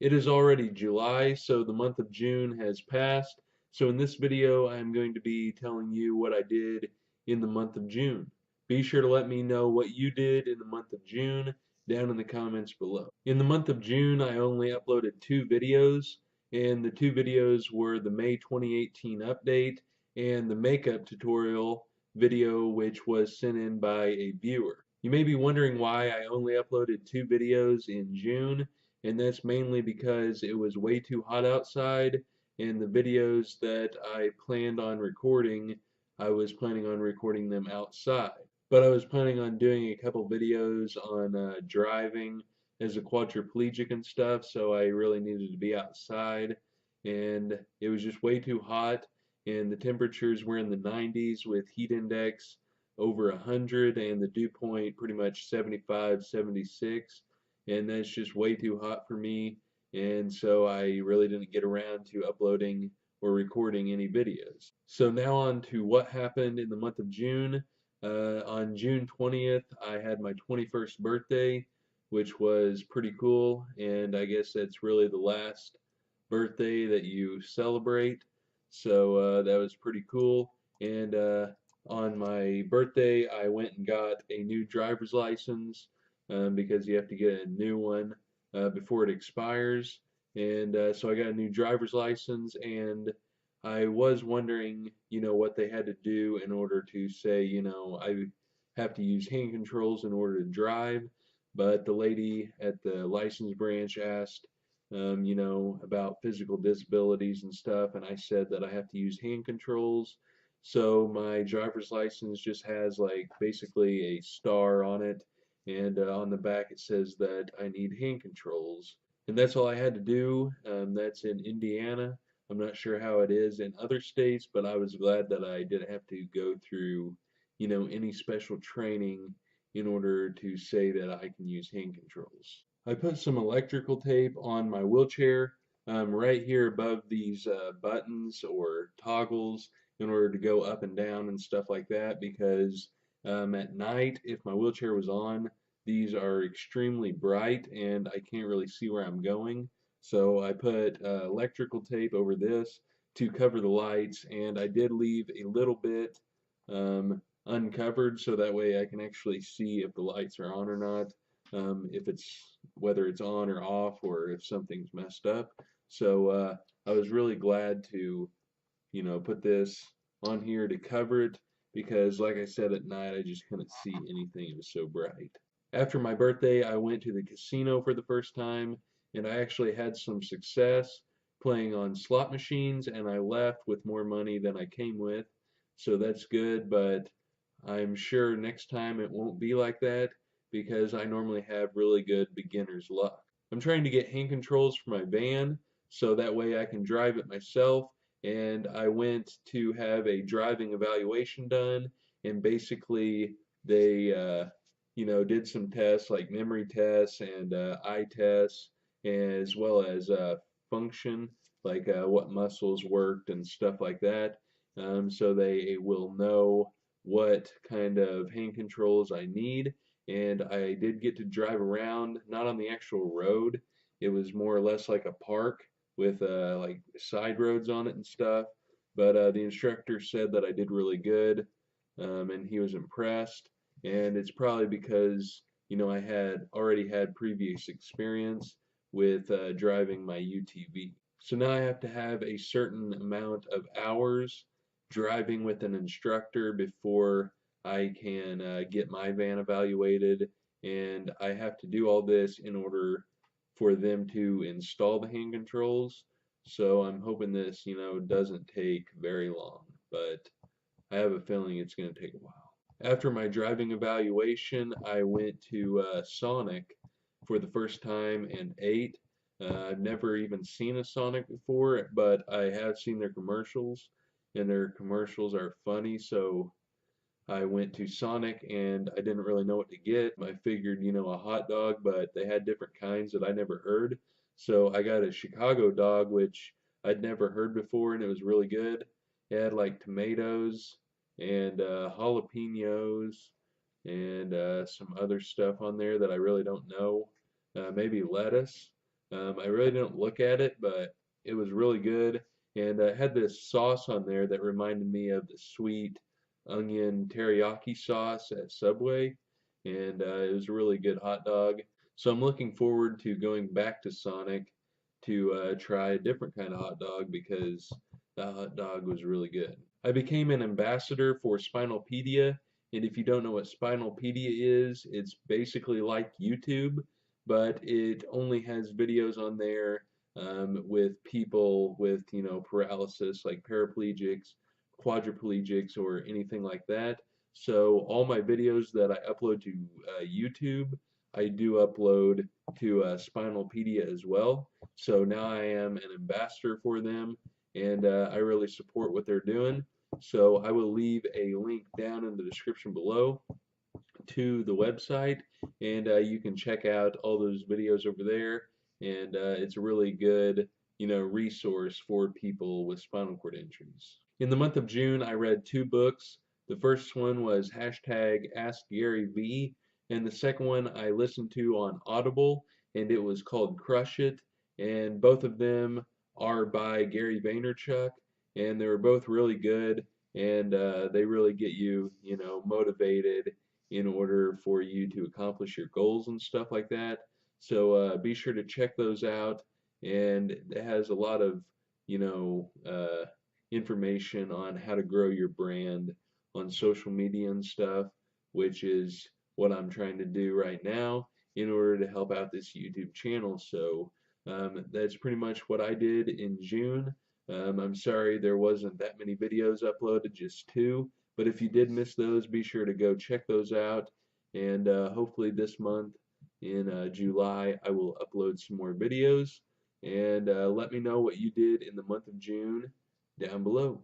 It is already July, so the month of June has passed. So in this video, I'm going to be telling you what I did in the month of June. Be sure to let me know what you did in the month of June down in the comments below. In the month of June, I only uploaded 2 videos, and the 2 videos were the May 2018 update and the makeup tutorial video, which was sent in by a viewer. You may be wondering why I only uploaded 2 videos in June, and that's mainly because it was way too hot outside, and the videos that I planned on recording, I was planning on recording them outside. But I was planning on doing a couple videos on driving as a quadriplegic and stuff, so I really needed to be outside, and it was just way too hot, and the temperatures were in the 90s with heat index over 100 and the dew point pretty much 75, 76, and that's just way too hot for me, and so I really didn't get around to uploading or recording any videos. So now on to what happened in the month of June. On June 20th, I had my 21st birthday, which was pretty cool, and I guess that's really the last birthday that you celebrate. So that was pretty cool. And on my birthday, I went and got a new driver's license because you have to get a new one before it expires. And so I got a new driver's license, and I was wondering, what they had to do in order to say, I have to use hand controls in order to drive. But the lady at the license branch asked, about physical disabilities and stuff, and I said that I have to use hand controls. So my driver's license just has like basically a star on it, and on the back it says that I need hand controls. And that's all I had to do. That's in Indiana. I'm not sure how it is in other states, but I was glad that I didn't have to go through, any special training in order to say that I can use hand controls. I put some electrical tape on my wheelchair right here above these buttons or toggles in order to go up and down and stuff like that because at night, if my wheelchair was on, these are extremely bright and I can't really see where I'm going. So I put electrical tape over this to cover the lights, and I did leave a little bit uncovered so that way I can actually see if the lights are on or not, if it's whether it's on or off or if something's messed up. So I was really glad to, put this on here to cover it because, like I said, at night I just couldn't see anything. It was so bright. After my birthday, I went to the casino for the first time, and I actually had some success playing on slot machines, and I left with more money than I came with. So that's good, but I'm sure next time it won't be like that because I normally have really good beginner's luck. I'm trying to get hand controls for my van so that way I can drive it myself, and I went to have a driving evaluation done, and basically they did some tests like memory tests and eye tests, as well as function, like what muscles worked and stuff like that. So they will know what kind of hand controls I need. And I did get to drive around, not on the actual road. It was more or less like a park with like side roads on it and stuff. But the instructor said that I did really good, and he was impressed. And it's probably because, I had already had previous experience with driving my UTV. So now I have to have a certain amount of hours driving with an instructor before I can get my van evaluated, and I have to do all this in order for them to install the hand controls. So I'm hoping this, doesn't take very long, but I have a feeling it's going to take a while. After my driving evaluation, I went to Sonic for the first time and ate. I've never even seen a Sonic before, but I have seen their commercials, and their commercials are funny, so I went to Sonic and I didn't really know what to get. I figured, a hot dog, but they had different kinds that I never heard. So I got a Chicago dog, which I'd never heard before, and it was really good. It had like tomatoes and jalapenos and some other stuff on there that I really don't know. Maybe lettuce. I really didn't look at it, but it was really good. And it had this sauce on there that reminded me of the sweet onion teriyaki sauce at Subway. And it was a really good hot dog. So I'm looking forward to going back to Sonic to try a different kind of hot dog because the hot dog was really good. I became an ambassador for Spinalpedia, and if you don't know what Spinalpedia is, it's basically like YouTube, but it only has videos on there with people with, paralysis, like paraplegics, quadriplegics, or anything like that. So all my videos that I upload to YouTube, I do upload to Spinalpedia as well. So now I am an ambassador for them, and I really support what they're doing. So I will leave a link down in the description below to the website, and you can check out all those videos over there. And it's a really good, resource for people with spinal cord injuries. In the month of June, I read two books. The first one was hashtag Ask Gary V, and the second one I listened to on Audible, and it was called Crush It. And both of them are by Gary Vaynerchuk, and they were both really good, and they really get you, motivated in order for you to accomplish your goals and stuff like that. So be sure to check those out. And it has a lot of, information on how to grow your brand on social media and stuff, which is what I'm trying to do right now in order to help out this YouTube channel. So that's pretty much what I did in June. I'm sorry there wasn't that many videos uploaded, just two. But if you did miss those, be sure to go check those out. And hopefully this month in July, I will upload some more videos. And let me know what you did in the month of June down below.